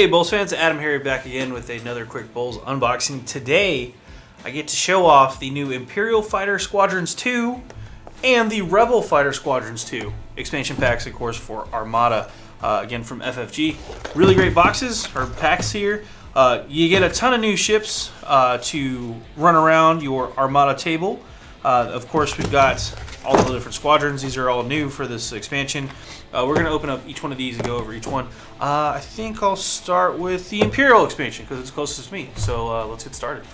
Hey BoLS fans, AdamHarry back again with another quick BoLS unboxing. Today, I get to show off the new Imperial Fighter Squadrons 2 and the Rebel Fighter Squadrons 2 expansion packs, of course, for Armada, again from FFG. Really great boxes, or packs here. You get a ton of new ships to run around your Armada table. Of course, we've got all the different squadrons. These are all new for this expansion. We're going to open up each one of these and go over each one. I think I'll start with the Imperial expansion because it's closest to me. So let's get started.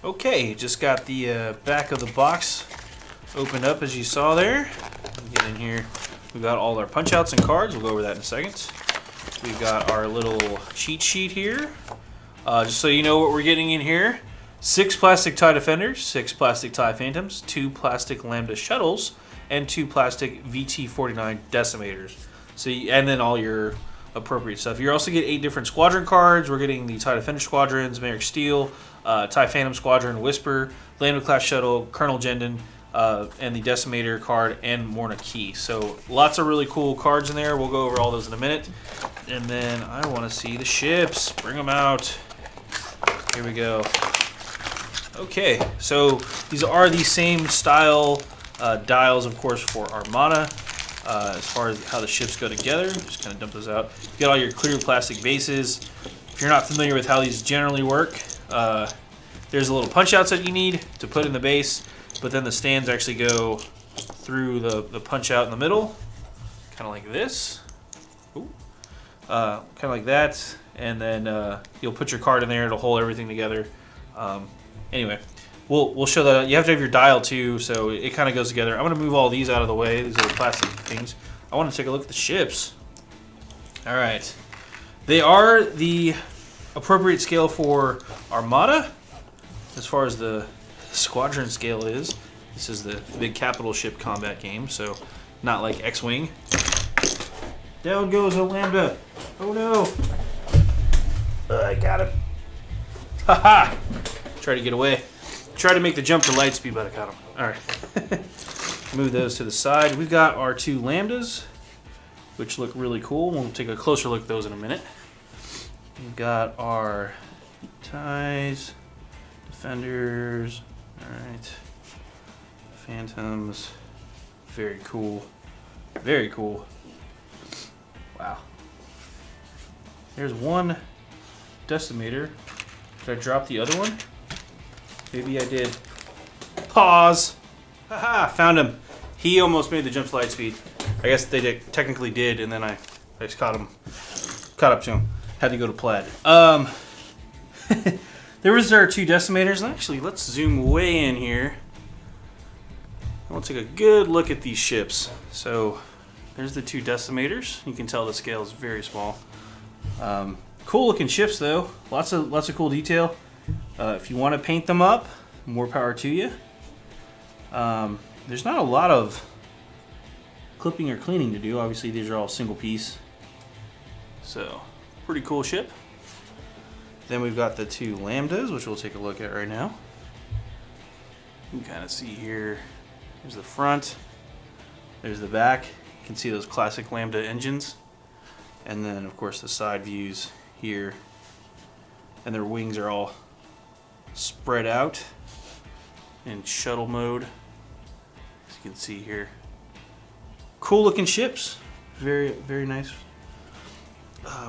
Okay, just got the back of the box opened up as you saw there. Get in here. We've got all our punch outs and cards. We'll go over that in a second. We've got our little cheat sheet here. Just so you know what we're getting in here. 6 plastic TIE Defenders, 6 plastic TIE Phantoms, 2 plastic Lambda Shuttles, and 2 plastic VT-49 Decimators. So, and then all your appropriate stuff. You also get 8 different Squadron Cards. We're getting the TIE Defender Squadrons, Merrick Steel, TIE Phantom Squadron, Whisper, Lando class Shuttle, Colonel Jendon, and the Decimator card, and Morna Key. So lots of really cool cards in there. We'll go over all those in a minute. And then I want to see the ships. Bring them out. Here we go. Okay, so these are the same style dials, of course, for Armada. As far as how the ships go together, just kind of dump those out. You got all your clear plastic bases. If you're not familiar with how these generally work, there's a little punch outs that you need to put in the base, but then the stands actually go through the punch out in the middle, kind of like this. Ooh. Kind of like that, and then you'll put your card in there to hold everything together. Anyway, we'll show that. You have to have your dial too, so it kind of goes together. I'm going to move all these out of the way. These little plastic things. I want to take a look at the ships. All right, they are the appropriate scale for Armada as far as the Squadron scale is. This is the big capital ship combat game, so not like X-Wing. Down goes a Lambda. Oh no. I got him. Haha. Try to get away. Try to make the jump to light speed, but I got him. Alright. Move those to the side. We've got our 2 Lambdas, which look really cool. We'll take a closer look at those in a minute. We've got our TIEs, Defenders. Alright. Phantoms. Very cool. Very cool. Wow. There's one Decimator. Did I drop the other one? Maybe I did. Pause. Haha, found him. He almost made the jump to light speed. I guess they technically did, and then I just caught up to him. Had to go to plaid. There was our 2 Decimators, and actually, let's zoom way in here. We'll take a good look at these ships. So, there's the 2 Decimators. You can tell the scale is very small. Cool looking ships though. Lots of cool detail. If you want to paint them up, more power to you. There's not a lot of clipping or cleaning to do. Obviously these are all single piece. So, pretty cool ship. Then we've got the 2 Lambdas, which we'll take a look at right now. You can kind of see here. There's the front. There's the back. You can see those classic Lambda engines. And then, of course, the side views here. And their wings are all spread out in shuttle mode, as you can see here. Cool looking ships. Very, very nice.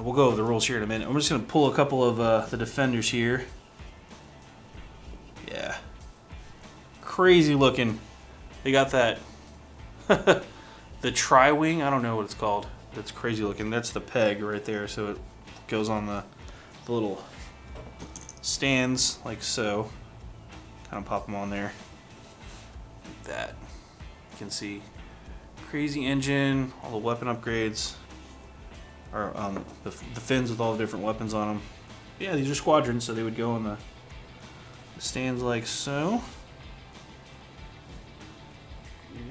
We'll go over the rules here in a minute. I'm just going to pull a couple of the Defenders here. Yeah. Crazy looking. They got that the tri-wing. I don't know what it's called. That's crazy looking. That's the peg right there, so it goes on the little stands like so. Kind of pop them on there like that. You can see crazy engine, all the weapon upgrades, or the fins with all the different weapons on them. Yeah, these are squadrons, so they would go on the stands like so.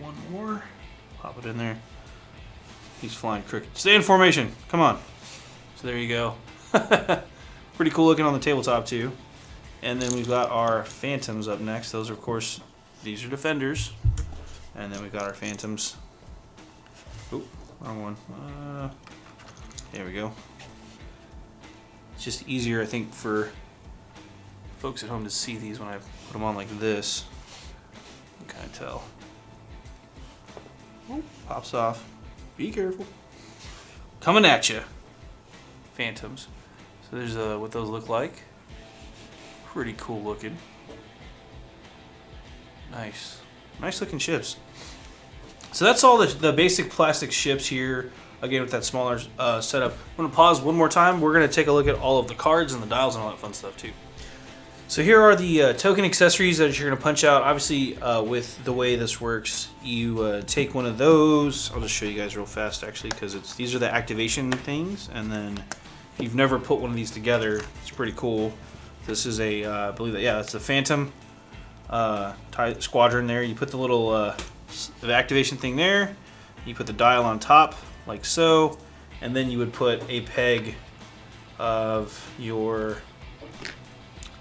One more. Pop it in there. He's flying crooked. Stay in formation. Come on. So there you go. Pretty cool looking on the tabletop too. And then we've got our Phantoms up next. Those are, of course, these are Defenders. And then we've got our Phantoms. Oop, wrong one. There we go. It's just easier, I think, for folks at home to see these when I put them on like this. You can kind of tell. Oop, pops off. Be careful. Coming at you. Phantoms. So there's what those look like. Pretty cool looking. Nice. Nice looking ships. So that's all the basic plastic ships here. Again, with that smaller setup. I'm going to pause one more time. We're going to take a look at all of the cards and the dials and all that fun stuff too. So here are the token accessories that you're going to punch out. Obviously, with the way this works, you take one of those. I'll just show you guys real fast, actually, because these are the activation things. And then if you've never put one of these together, it's pretty cool. This is a, I believe that, yeah, it's a Phantom Squadron there. You put the little the activation thing there. You put the dial on top, like so. And then you would put a peg of your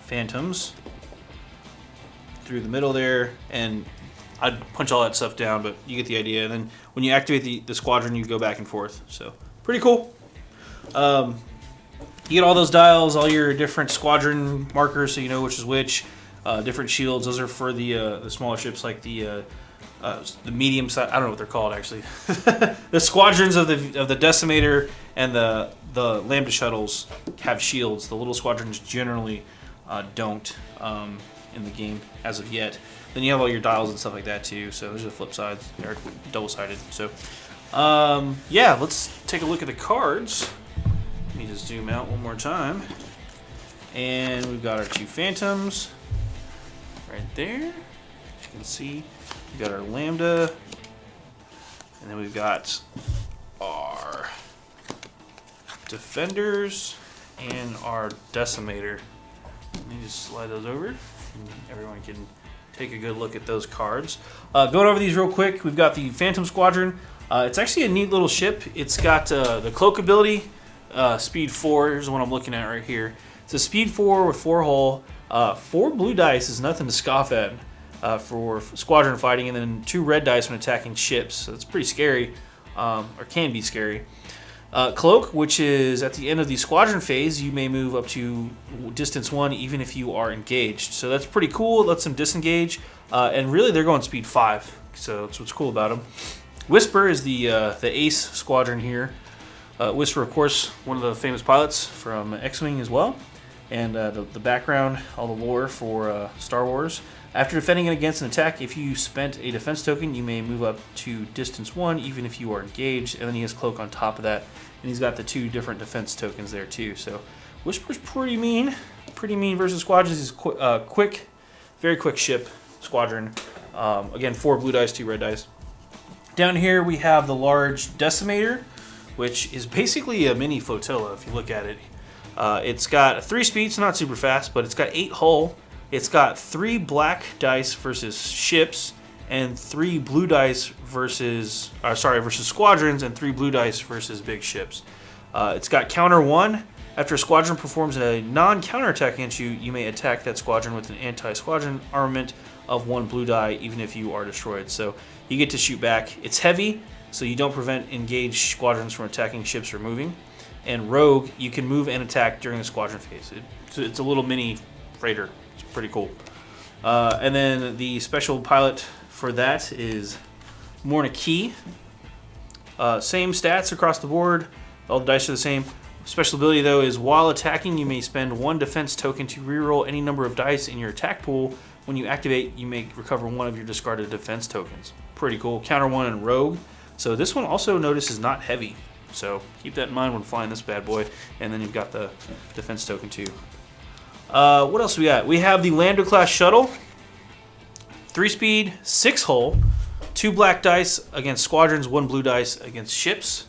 Phantoms through the middle there, and I'd punch all that stuff down, but you get the idea. And then when you activate the squadron, you go back and forth. So pretty cool. You get all those dials, all your different squadron markers, so you know which is which. Different shields. Those are for the smaller ships, like the medium size. I don't know what they're called actually. The squadrons of the Decimator and the Lambda shuttles have shields. The little squadrons generally don't in the game as of yet. Then you have all your dials and stuff like that too. So there's the flip sides. They're double-sided. So yeah, let's take a look at the cards. Let me just zoom out one more time. And we've got our two Phantoms right there. As you can see, we've got our Lambda. And then we've got our Defenders and our Decimator. Let me just slide those over, and everyone can take a good look at those cards. Going over these real quick, we've got the Phantom Squadron. It's actually a neat little ship. It's got the cloak ability, speed 4. Here's the one I'm looking at right here. It's a speed 4 with 4 hull. 4 blue dice is nothing to scoff at for squadron fighting, and then 2 red dice when attacking ships. So it's pretty scary, or can be scary. Cloak, which is at the end of the squadron phase, you may move up to distance 1 even if you are engaged. So that's pretty cool. It lets them disengage, and really they're going speed 5. So that's what's cool about them. Whisper is the ace squadron here. Whisper, of course, one of the famous pilots from X-Wing as well, and the background, all the lore for Star Wars. After defending against an attack, if you spent a defense token, you may move up to distance 1, even if you are engaged. And then he has Cloak on top of that, and he's got the 2 different defense tokens there too. So Whisper's pretty mean versus Squadrons. He's quick, very quick ship squadron. Again, 4 blue dice, 2 red dice. Down here we have the large Decimator, which is basically a mini flotilla if you look at it. It's got 3 speed, so not super fast, but it's got 8 hull. It's got 3 black dice versus ships, and 3 blue dice versus squadrons, and 3 blue dice versus big ships. It's got counter 1. After a squadron performs a non-counter attack against you, you may attack that squadron with an anti-squadron armament of 1 blue die, even if you are destroyed. So you get to shoot back. It's heavy, so you don't prevent engaged squadrons from attacking ships or moving. And Rogue, you can move and attack during the squadron phase. It's a little mini freighter. It's pretty cool. And then the special pilot for that is Morna Key. Same stats across the board. All the dice are the same. Special ability, though, is while attacking, you may spend 1 defense token to reroll any number of dice in your attack pool. When you activate, you may recover 1 of your discarded defense tokens. Pretty cool. Counter 1 and Rogue. So this one also, notice, is not heavy. So keep that in mind when flying this bad boy. And then you've got the defense token too. What else we got? We have the Lando class shuttle. 3 speed, 6 hull, 2 black dice against squadrons, 1 blue dice against ships.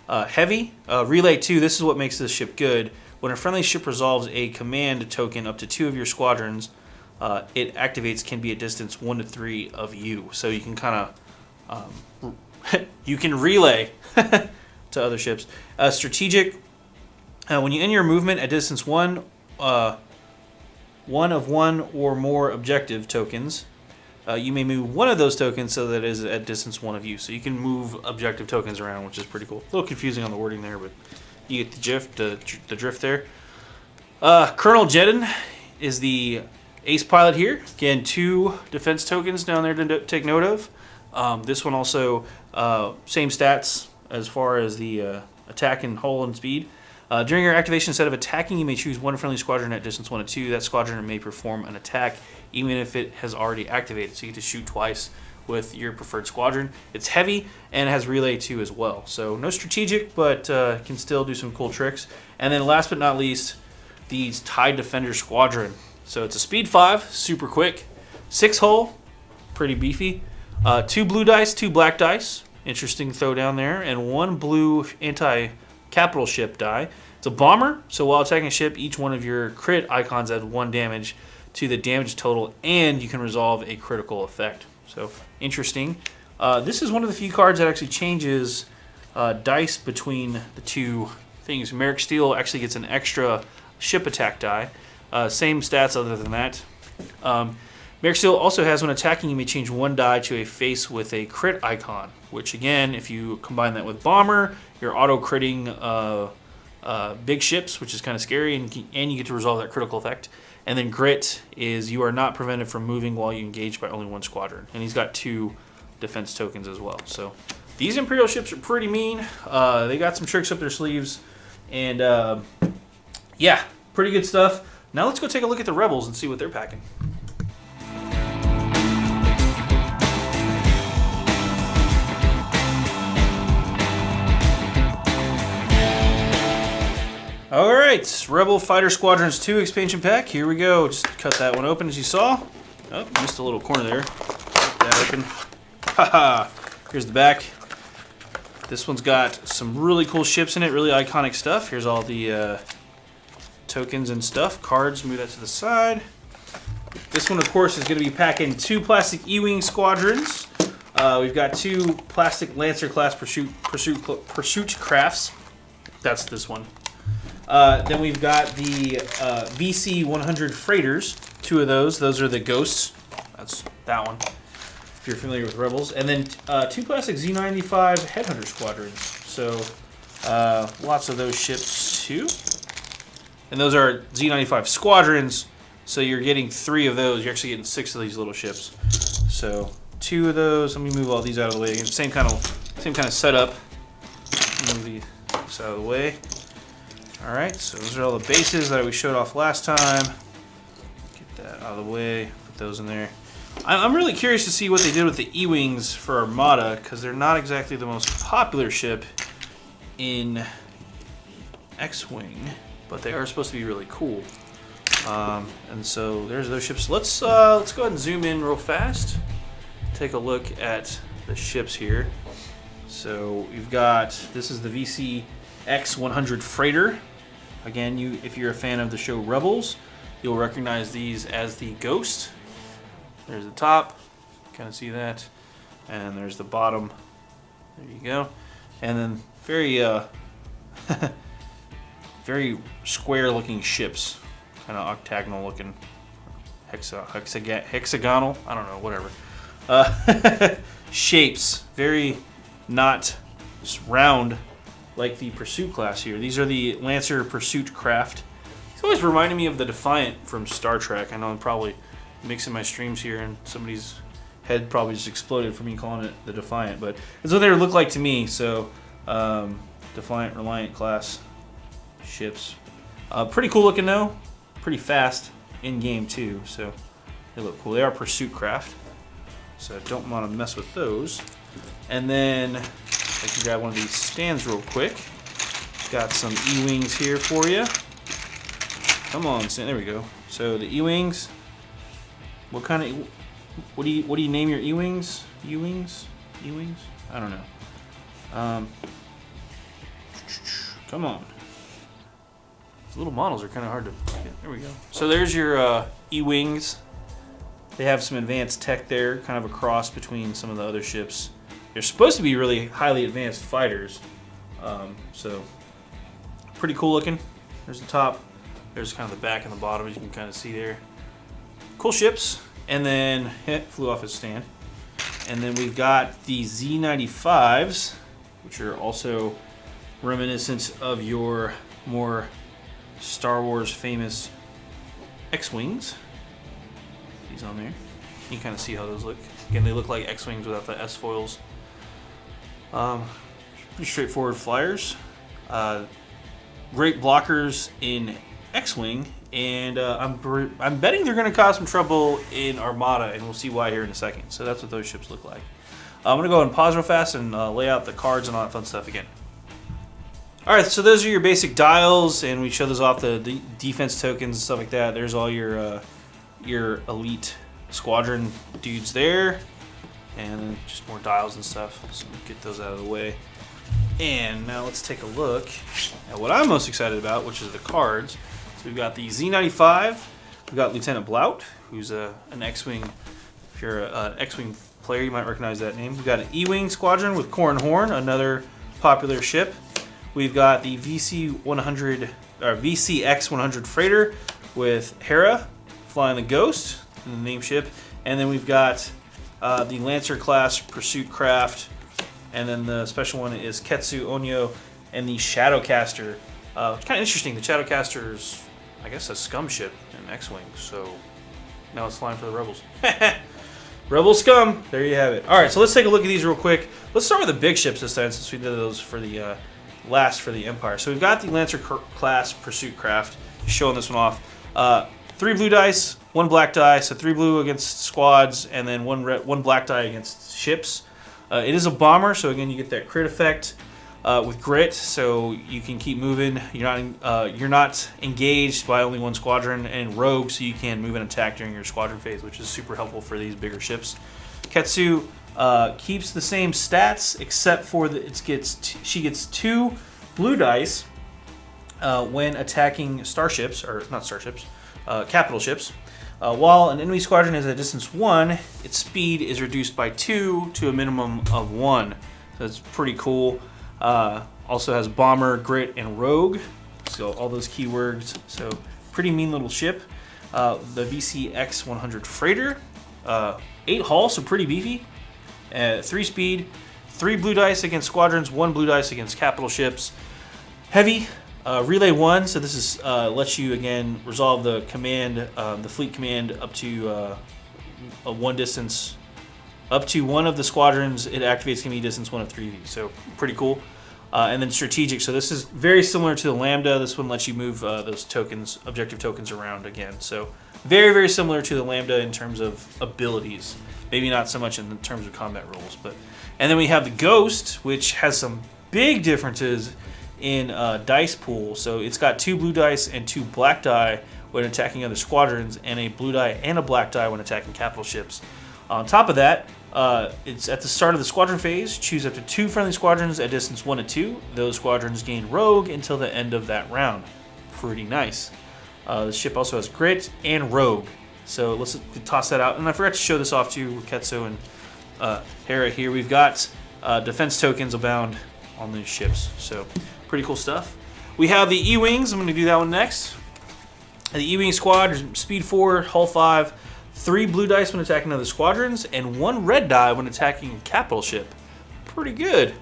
Heavy. Relay 2, this is what makes this ship good. When a friendly ship resolves a command token up to 2 of your squadrons, it activates, can be at distance 1 to 3 of you. So you can kind of you can relay to other ships. Strategic. When you end your movement at distance 1, one of one or more objective tokens. You may move one of those tokens so that it is at distance one of you. So you can move objective tokens around, which is pretty cool. A little confusing on the wording there, but you get the drift there. Colonel Jedin is the ace pilot here. Again, 2 defense tokens down there to take note of. This one also, same stats as far as the attack and hull and speed. During your activation, instead of attacking, you may choose one friendly squadron at distance 1 and 2. That squadron may perform an attack even if it has already activated. So you get to shoot twice with your preferred squadron. It's heavy and has relay 2 as well. So no strategic, but can still do some cool tricks. And then last but not least, the TIE Defender Squadron. So it's a speed 5, super quick, 6 hull, pretty beefy, 2 blue dice, 2 black dice, interesting throwdown there, and 1 blue anti-capital ship die. It's a bomber, so while attacking a ship, each one of your crit icons adds 1 damage to the damage total, and you can resolve a critical effect. So interesting. This is one of the few cards that actually changes dice between the 2 things. Merrick Steel actually gets an extra ship attack die. Same stats other than that. Merrick Steel also has, when attacking, you may change 1 die to a face with a crit icon, which again, if you combine that with Bomber, you're auto-critting big ships, which is kind of scary, and you get to resolve that critical effect. And then Grit is you are not prevented from moving while you engage by only 1 squadron. And he's got 2 defense tokens as well. So these Imperial ships are pretty mean. They got some tricks up their sleeves. And yeah, pretty good stuff. Now let's go take a look at the Rebels and see what they're packing. Alright, Rebel Fighter Squadrons 2 expansion pack. Here we go. Just cut that one open as you saw. Oh, missed a little corner there. Cut that open. Haha. Here's the back. This one's got some really cool ships in it, really iconic stuff. Here's all the tokens and stuff. Cards, move that to the side. This one, of course, is going to be packing 2 plastic E-Wing squadrons. We've got 2 plastic Lancer class pursuit crafts. That's this one. Then we've got the VC-100 freighters, 2 of those. Those are the Ghosts. That's that one, if you're familiar with Rebels. And then 2 plastic Z-95 Headhunter squadrons. So lots of those ships too. And those are Z-95 squadrons, so you're getting 3 of those. You're actually getting 6 of these little ships. So 2 of those. Let me move all these out of the way. Again, same kind of setup. Move these out of the way. Alright, so those are all the bases that we showed off last time. Get that out of the way, put those in there. I'm really curious to see what they did with the E-Wings for Armada, because they're not exactly the most popular ship in X-Wing, but they are supposed to be really cool. And so there's those ships. Let's go ahead and zoom in real fast. Take a look at the ships here. So we've got, this is the VC X-100 freighter. Again, if you're a fan of the show Rebels, you'll recognize these as the Ghost. There's the top, kind of see that, and there's the bottom. There you go. And then very very square-looking ships, kind of octagonal-looking, hexagonal. I don't know, whatever. Shapes, very not round. Like the Pursuit class here. These are the Lancer Pursuit craft. It's always reminded me of the Defiant from Star Trek. I know I'm probably mixing my streams here and somebody's head probably just exploded for me calling it the Defiant, but it's what they look like to me. So Defiant Reliant class ships. Pretty cool looking though. Pretty fast in game too, so they look cool. They are Pursuit craft, so don't want to mess with those. And then I can grab one of these stands real quick. Got some E-Wings here for you. Come on, stand. There we go. So the E-Wings. What kind of? What do you name your E-Wings? E-Wings? E-Wings? I don't know. Come on. These little models are kind of hard to get. There we go. So there's your E-Wings. They have some advanced tech there, kind of a cross between some of the other ships. They're supposed to be really highly advanced fighters, so pretty cool looking. There's the top. There's kind of the back and the bottom, as you can kind of see there. cool ships. And then flew off his stand. And then we've got the Z95s, which are also reminiscent of your more Star Wars famous X-Wings. These on there. You can kind of see how those look. Again, they look like X-Wings without the S-foils. Pretty straightforward flyers. Great blockers in X-Wing, and I'm betting they're going to cause some trouble in Armada, and we'll see why here in a second. So that's what those ships look like. I'm going to go ahead and pause real fast and lay out the cards and all that fun stuff again. Alright, so those are your basic dials, and we show those off the defense tokens and stuff like that. There's all your elite squadron dudes there, and then just more dials and stuff. So we'll get those out of the way. And now let's take a look at what I'm most excited about, which is the cards. So we've got the Z95. We've got Lieutenant Blount, who's an X-Wing. If you're an X-Wing player, you might recognize that name. We've got an E-Wing squadron with Corran Horn, another popular ship. We've got the VCX 100 freighter with Hera flying the Ghost, the name ship. And then we've got the Lancer class pursuit craft. And then the special one is Ketsu Onyo and the Shadowcaster. It's kind of interesting. The Shadowcaster is, I guess, a scum ship in X-Wing. So now it's flying for the Rebels. Rebel scum. There you have it. All right, so let's take a look at these real quick. Let's start with the big ships this time, since we did those for the last for the Empire. So we've got the Lancer class pursuit craft. Showing this one off. 3 blue dice, 1 black die. So 3 blue against squads, and then 1 black die against ships. It is a bomber, so again you get that crit effect with grit, so you can keep moving. You're not engaged by only 1 squadron, and rogue, so you can move and attack during your squadron phase, which is super helpful for these bigger ships. Ketsu keeps the same stats, except for she gets 2 blue dice when attacking starships, or not starships, capital ships. While an enemy squadron is at distance 1, its speed is reduced by 2 to a minimum of 1. So that's pretty cool. Also has bomber, grit, and rogue. So all those keywords. So pretty mean little ship. The VCX 100 freighter. 8 hull, so pretty beefy. 3 speed, 3 blue dice against squadrons, 1 blue dice against capital ships. Heavy. Relay 1, so this is lets you again resolve the command, the fleet command up to a 1 distance, up to 1 of the squadrons. It activates enemy distance 1 of 3V, so pretty cool. And then strategic, so this is very similar to the Lambda. This one lets you move those tokens, objective tokens around again. So very similar to the Lambda in terms of abilities. Maybe not so much in terms of combat rules, but and then we have the Ghost, which has some big differences in dice pool. So it's got 2 blue dice and 2 black die when attacking other squadrons, and a blue die and a black die when attacking capital ships. On top of that, it's at the start of the squadron phase. Choose up to 2 friendly squadrons at distance 1 to 2. Those squadrons gain rogue until the end of that round. Pretty nice. The ship also has grit and rogue. So let's toss that out. And I forgot to show this off to you with Ketsu and Hera here. We've got defense tokens abound on these ships. So pretty cool stuff. We have the E-Wings. I'm going to do that one next. The E-Wing squad is speed 4, hull 5, 3 blue dice when attacking other squadrons, and 1 red die when attacking a capital ship. Pretty good.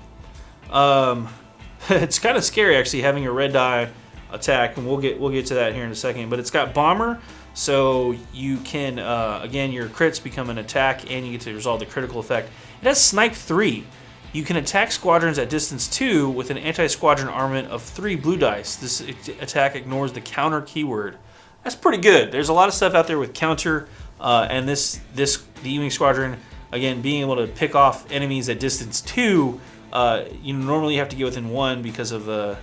It's kind of scary actually having a red die attack, and we'll get to that here in a second. But it's got bomber, so you can again, your crits become an attack, and you get to resolve the critical effect. It has snipe 3. You can attack squadrons at distance 2 with an anti-squadron armament of 3 blue dice. This attack ignores the counter keyword. That's pretty good. There's a lot of stuff out there with counter, and the E-Wing squadron, again, being able to pick off enemies at distance 2. You normally have to get within 1 because of the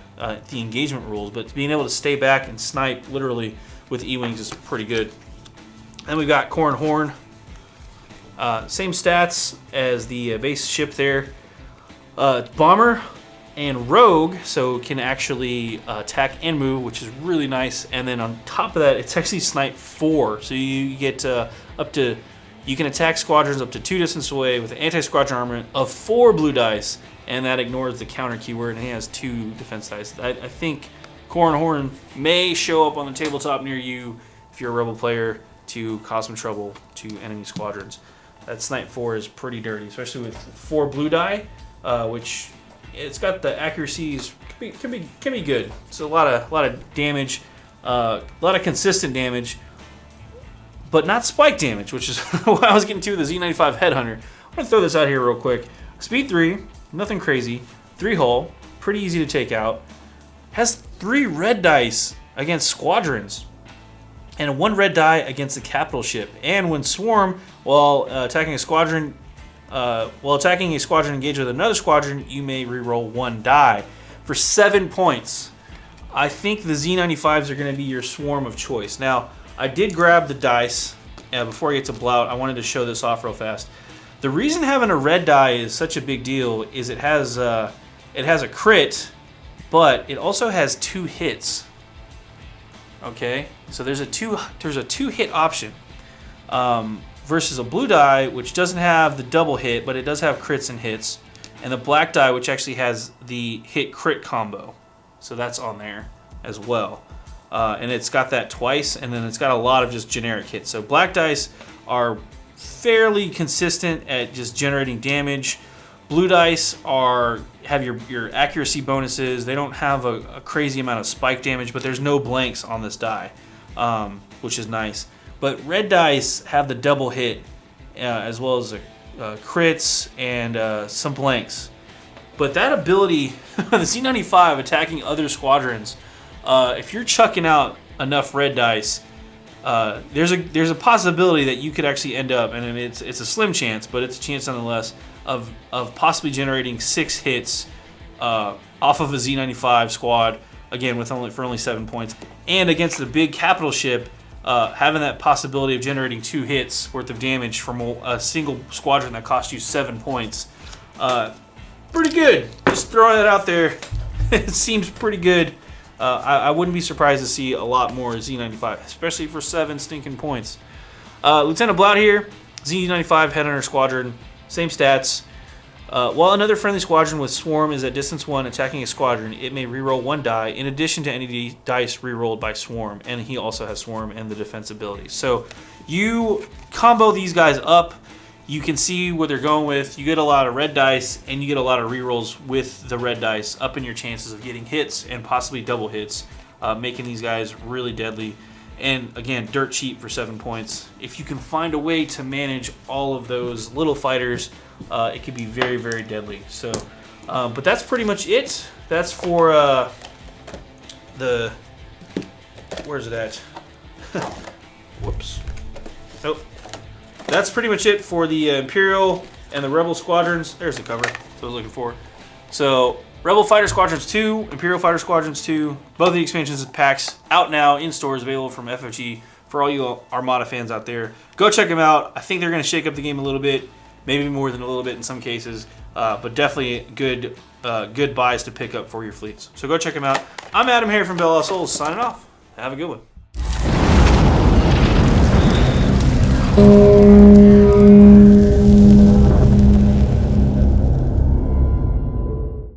engagement rules, but being able to stay back and snipe literally with E-Wings is pretty good. Then we've got Corran Horn. Same stats as the base ship there. Bomber and rogue, so can actually attack and move, which is really nice. And then on top of that, it's actually snipe 4, so you get you can attack squadrons up to 2 distance away with an anti-squadron armament of 4 blue dice, and that ignores the counter keyword, and he has 2 defense dice. I think Corran Horn may show up on the tabletop near you if you're a Rebel player to cause some trouble to enemy squadrons. That Snipe 4 is pretty dirty, especially with 4 blue die, which it's got the accuracies can be good. It's a lot of damage, a lot of consistent damage, but not spike damage, which is what I was getting to with the Z95 Headhunter. I'm gonna throw this out here real quick. Speed 3, nothing crazy. 3 hull, pretty easy to take out. Has 3 red dice against squadrons, and 1 red die against the capital ship. And when swarm, while attacking a squadron engaged with another squadron, you may reroll 1 die for 7 points. I think the Z95s are going to be your swarm of choice. Now, I did grab the dice before I get to Blout. I wanted to show this off real fast. The reason having a red die is such a big deal is it has a crit, but it also has 2 hits. Okay, so there's a two hit option versus a blue die, which doesn't have the double hit, but it does have crits and hits, and the black die, which actually has the hit crit combo. So that's on there as well, and it's got that twice, and then it's got a lot of just generic hits. So black dice are fairly consistent at just generating damage. Blue dice have your accuracy bonuses. They don't have a crazy amount of spike damage, but there's no blanks on this die, which is nice. But red dice have the double hit, as well as crits and some blanks. But that ability, the C95 attacking other squadrons, if you're chucking out enough red dice, there's a possibility that you could actually end up, and it's a slim chance, but it's a chance nonetheless, of possibly generating 6 hits off of a Z95 squad, again for only 7 points, and against the big capital ship, having that possibility of generating 2 hits worth of damage from a single squadron that cost you 7 points. Pretty good. Just throwing it out there. It seems pretty good. I wouldn't be surprised to see a lot more Z95, especially for 7 stinking points. Lieutenant Blout here, Z95 Headhunter Squadron, same stats. While another friendly squadron with Swarm is at distance 1 attacking a squadron, it may reroll 1 die in addition to any dice rerolled by Swarm, and he also has Swarm and the defense ability. So you combo these guys up, you can see what they're going with. You get a lot of red dice, and you get a lot of rerolls with the red dice, upping your chances of getting hits and possibly double hits, making these guys really deadly. And again, dirt cheap for 7 points. If you can find a way to manage all of those little fighters, it could be very, very deadly. So, but that's pretty much it. That's for where's it at? Whoops. Nope. That's pretty much it for the Imperial and the Rebel Squadrons. There's the cover. That's what I was looking for. So, Rebel Fighter Squadrons 2, Imperial Fighter Squadrons 2, both the expansions packs out now in stores, available from FFG for all you Armada fans out there. Go check them out. I think they're going to shake up the game a little bit, maybe more than a little bit in some cases, but definitely good buys to pick up for your fleets. So go check them out. I'm AdamHarry from BoLS, signing off. Have a good one.